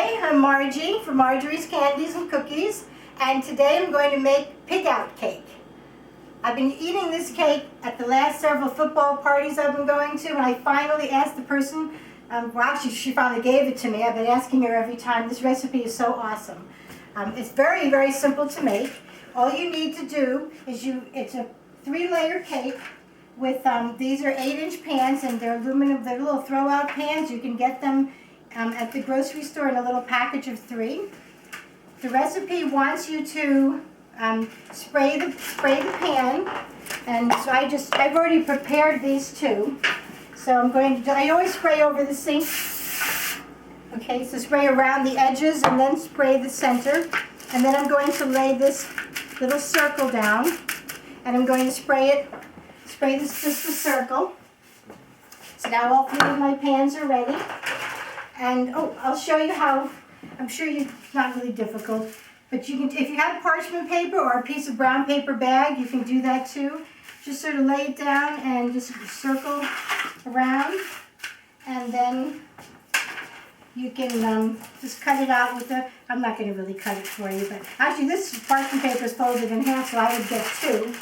Hi, I'm Margie from Marjorie's Candies and Cookies, and today I'm going to make pig out cake. I've been eating this cake at the last several football parties I've been going to, and I finally asked the person, well actually she finally gave it to me. I've been asking her every time. This recipe is so awesome. It's very, very simple to make. All you need to do is it's a 3-layer cake with, these are 8-inch pans, and they're aluminum, they're little throw-out pans. You can get them at the grocery store in a little package of 3. The recipe wants you to spray the pan, and so I've already prepared these two. So I always spray over the sink. Okay, so spray around the edges and then spray the center. And then I'm going to lay this little circle down, and I'm going to spray this just a circle. So now all 3 of my pans are ready. And I'll show you how. I'm sure it's not really difficult, but you can, if you have parchment paper or a piece of brown paper bag, you can do that too. Just sort of lay it down and just circle around, and then you can just cut it out with a, I'm not going to really cut it for you, but actually this parchment paper is folded in half, so I would get 2.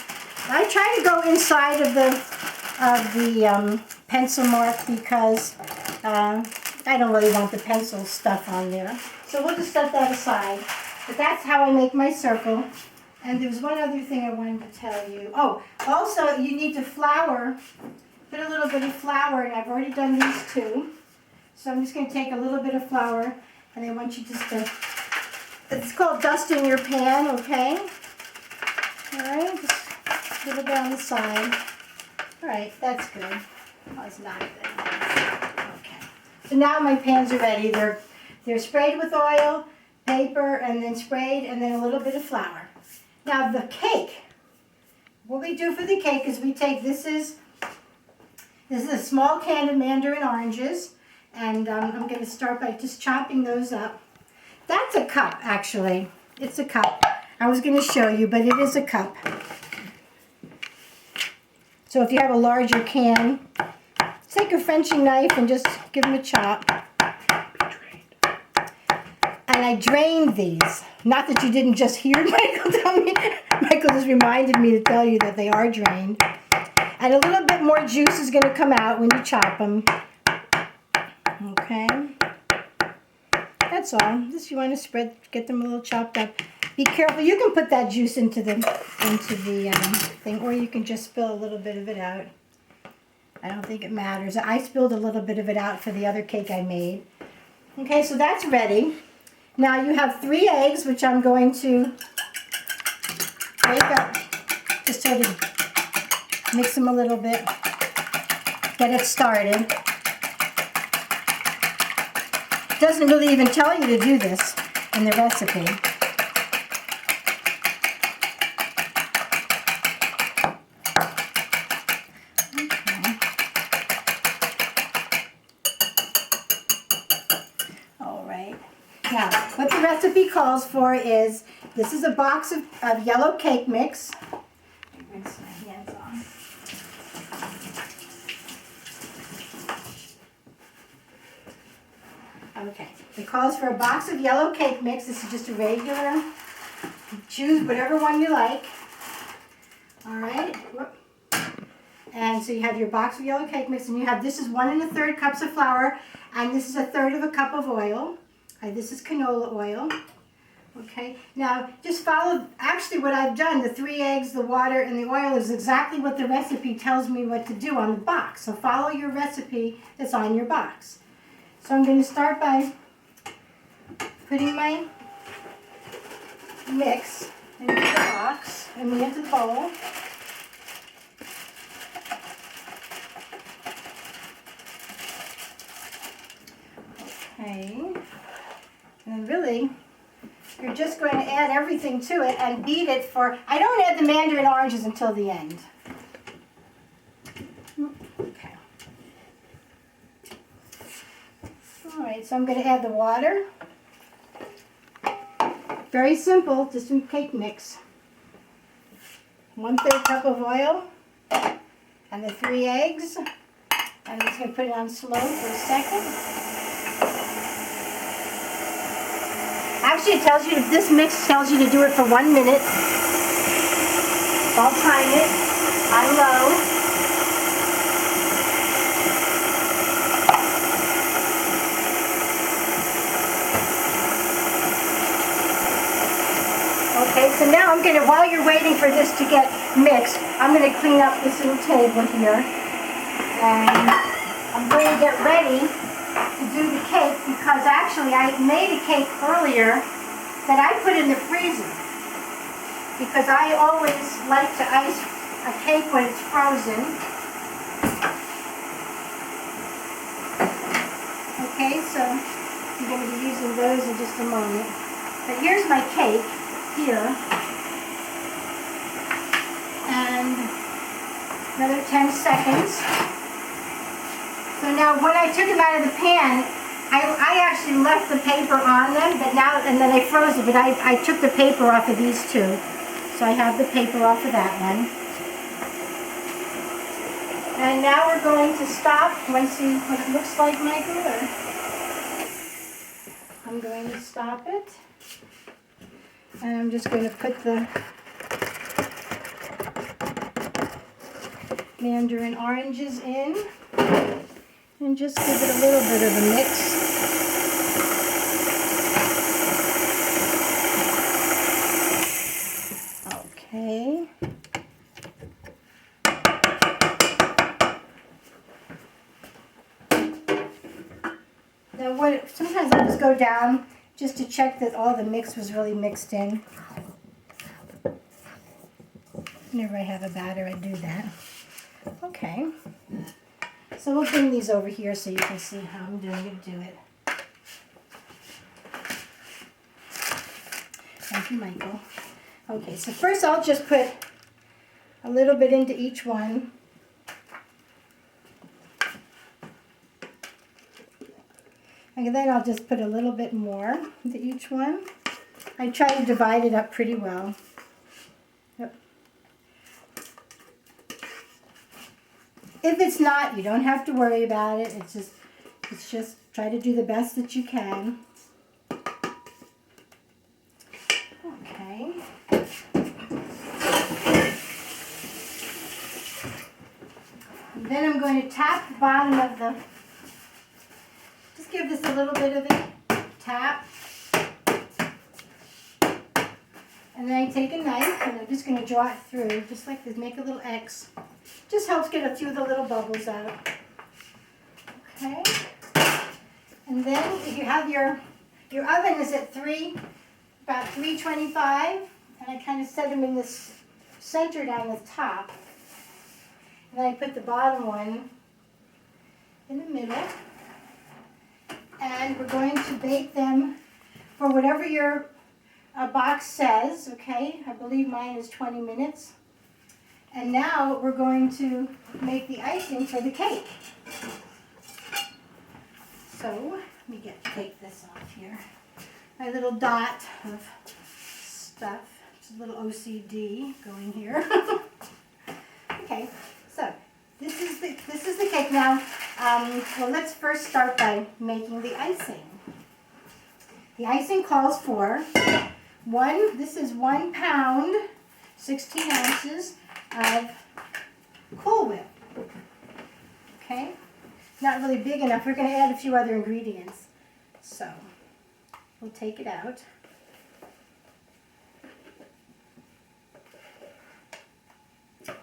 I try to go inside of the pencil mark because I don't really want the pencil stuff on there. So we'll just set that aside. But that's how I make my circle. And there's one other thing I wanted to tell you. Oh, also you need to flour. Put a little bit of flour, and I've already done these 2. So I'm just going to take a little bit of flour, and I want you just to, it's called dusting your pan, okay? All right, just a little bit on the side. All right, that's good. Oh, it's not good. Okay. So now my pans are ready. They're sprayed with oil, paper, and then sprayed, and then a little bit of flour. Now the cake, what we do for the cake is we take, this is a small can of mandarin oranges, and I'm going to start by just chopping those up. That's a cup, actually. It's a cup. I was going to show you, but it is a cup. So if you have a larger can, take a Frenching knife and just give them a chop. And I drained these. Not that you didn't just hear Michael tell me. Michael just reminded me to tell you that they are drained. And a little bit more juice is going to come out when you chop them. Okay. That's all. Just you want to get them a little chopped up. Be careful. You can put that juice into the thing, or you can just spill a little bit of it out. I don't think it matters. I spilled a little bit of it out for the other cake I made. Okay, so that's ready. Now you have 3 eggs, which I'm going to break up. Just sort of mix them a little bit. Get it started. It doesn't really even tell you to do this in the recipe. Now, what the recipe calls for is, this is a box of yellow cake mix. Let me rinse my hands off. Okay, it calls for a box of yellow cake mix. This is just a regular, choose whatever one you like. All right. And so you have your box of yellow cake mix, and you have, this is 1 1/3 cups of flour, and this is 1/3 of a cup of oil. This is canola oil. Okay, now just follow, actually what I've done, the 3 eggs, the water, and the oil is exactly what the recipe tells me what to do on the box. So follow your recipe that's on your box. So I'm going to start by putting my mix into the box, into the bowl. Okay. And really, you're just going to add everything to it and beat it for, I don't add the mandarin oranges until the end. Okay. All right, so I'm going to add the water. Very simple, just some cake mix. 1/3 cup of oil and the 3 eggs. I'm just going to put it on slow for a second. Actually, it tells you, this mix tells you to do it for 1 minute. I'll time it on low. Okay, so now I'm going to, while you're waiting for this to get mixed, I'm going to clean up this little table here. And I'm going to get ready to do the cake because actually I made a cake earlier that I put in the freezer. Because I always like to ice a cake when it's frozen. Okay, so I'm going to be using those in just a moment. But here's my cake here. And another 10 seconds. So now when I took them out of the pan, I actually left the paper on them, but now, and then I froze it, but I took the paper off of these two. So I have the paper off of that one. And now we're going to stop. Want to see what it looks like, Michael? Or I'm going to stop it. And I'm just going to put the mandarin oranges in. And just give it a little bit of a mix. Okay. Now sometimes I'll just go down just to check that all the mix was really mixed in. Whenever I have a batter, I do that. Okay. So we'll bring these over here so you can see how I'm going to do it. Thank you, Michael. Okay, so first I'll just put a little bit into each one. And then I'll just put a little bit more into each one. I try to divide it up pretty well. Yep. If it's not, you don't have to worry about it. It's just try to do the best that you can. Okay. And then I'm going to tap the bottom of the, just give this a little bit of a tap. And then I take a knife and I'm just going to draw it through, just like this, make a little X. Just helps get a few of the little bubbles out. Okay. And then if you have your oven is at about 325, and I kind of set them in this center down the top. And then I put the bottom one in the middle. And we're going to bake them for whatever your box says, okay? I believe mine is 20 minutes. And now we're going to make the icing for the cake. So, let me take this off here. My little dot of stuff. Just a little OCD going here. Okay, so this is the cake now. Well, let's first start by making the icing. The icing calls for this is 1 pound, 16 ounces of Cool Whip. Okay, not really big enough. We're going to add a few other ingredients. So we'll take it out. Okay.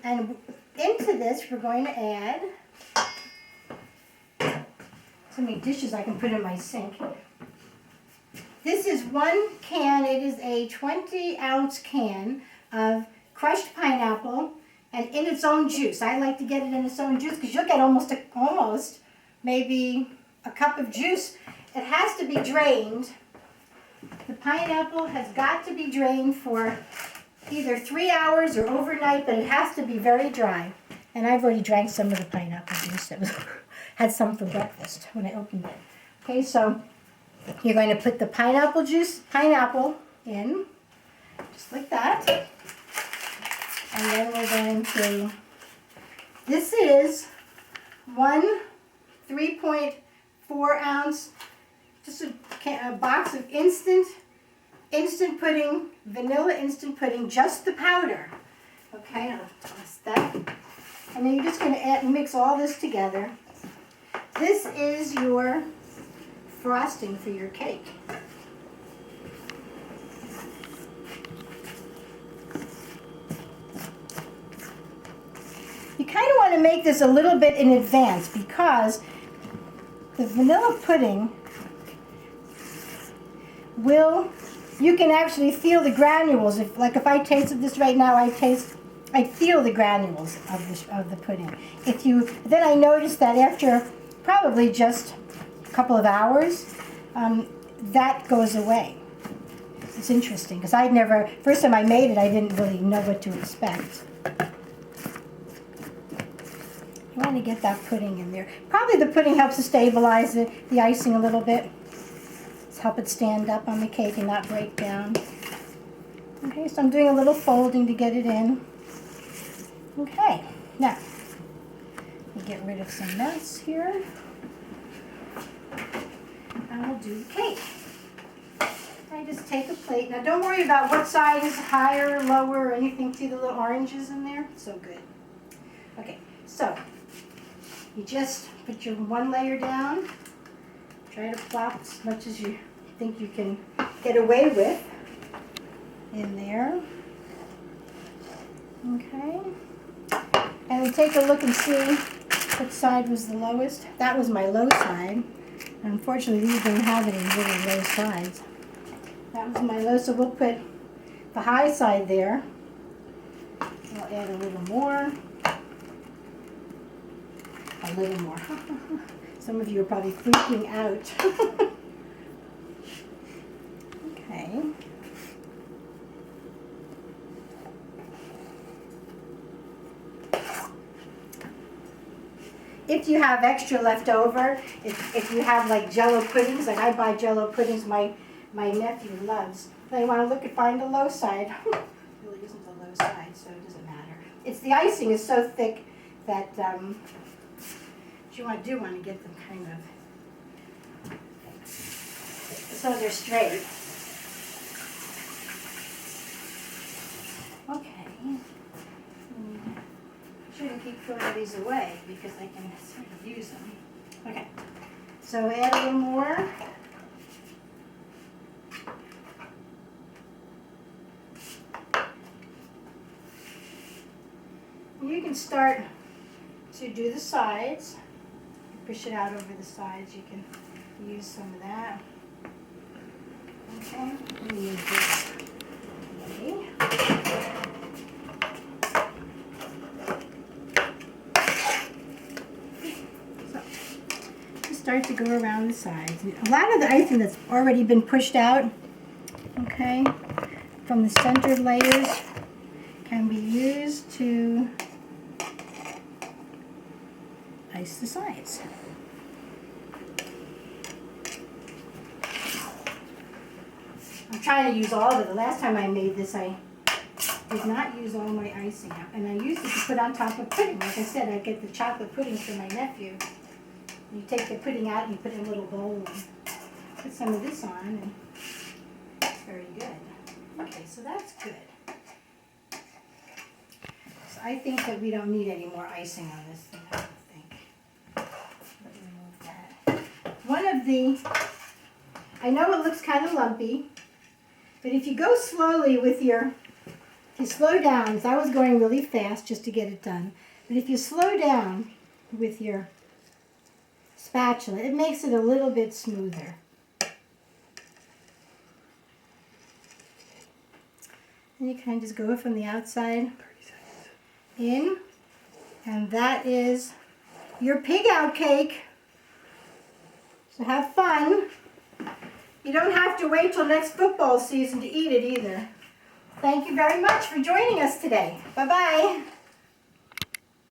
And into this, we're going to add so many dishes I can put in my sink. This is 1 can. It is a 20-ounce can of crushed pineapple and in its own juice. I like to get it in its own juice because you'll get almost maybe a cup of juice. It has to be drained. The pineapple has got to be drained for either 3 hours or overnight, but it has to be very dry. And I've already drank some of the pineapple juice. Had some for breakfast when I opened it. Okay, so you're going to put the pineapple in, just like that. And then we're going to This is one 3.4 ounce, just a box of instant pudding, vanilla instant pudding, just the powder. Okay, I'll toss that. And then you're just going to mix all this together. This is your frosting for your cake. You kind of want to make this a little bit in advance because the vanilla pudding you can actually feel the granules. If I tasted this right now, I feel the granules of the pudding. Then I noticed that after probably just a couple of hours, that goes away. It's interesting because first time I made it, I didn't really know what to expect. You want to get that pudding in there. Probably the pudding helps to stabilize the icing a little bit. Help it stand up on the cake and not break down. Okay, so I'm doing a little folding to get it in. Okay, now, we get rid of some mess here. And we'll do the cake. I just take a plate. Now don't worry about what side is higher or lower or anything. See the little oranges in there? So good. Okay, so you just put your one layer down. Try to plop as much as you think you can get away with in there. Okay. And we take a look and see what side was the lowest. That was my low side. Unfortunately, these don't have any really low sides. That was my low, so we'll put the high side there. We'll add a little more. A little more. Some of you are probably freaking out. Okay. If you have extra left over, if you have like Jell-O puddings, like I buy Jell-O puddings, my nephew loves. Then you want to find the low side. Really isn't the low side, so it doesn't matter. It's the icing is so thick that what you want to get them kind of so they're straight. Okay. Shouldn't keep throwing these away because I can sort of use them. Okay. So add a little more. You can start to do the sides. Push it out over the sides. You can use some of that. Okay. Let me use this. Okay. So, just start to go around the sides. A lot of the icing that's already been pushed out, okay, from the centered layers can be used to ice the sides. I'm trying to use all of it. The last time I made this, I did not use all my icing out. And I used it to put on top of pudding. Like I said, I get the chocolate puddings for my nephew. You take the pudding out and you put it in a little bowl and put some of this on, and it's very good. Okay, so that's good. So I think that we don't need any more icing on this thing, I don't think. Let me remove that. One of the, I know it looks kind of lumpy, but if you go slowly with if you slow down, because I was going really fast just to get it done, but if you slow down with your spatula, it makes it a little bit smoother. And you kind of just go from the outside in, and that is your pig out cake. So have fun. You don't have to wait till next football season to eat it either. Thank you very much for joining us today. Bye-bye.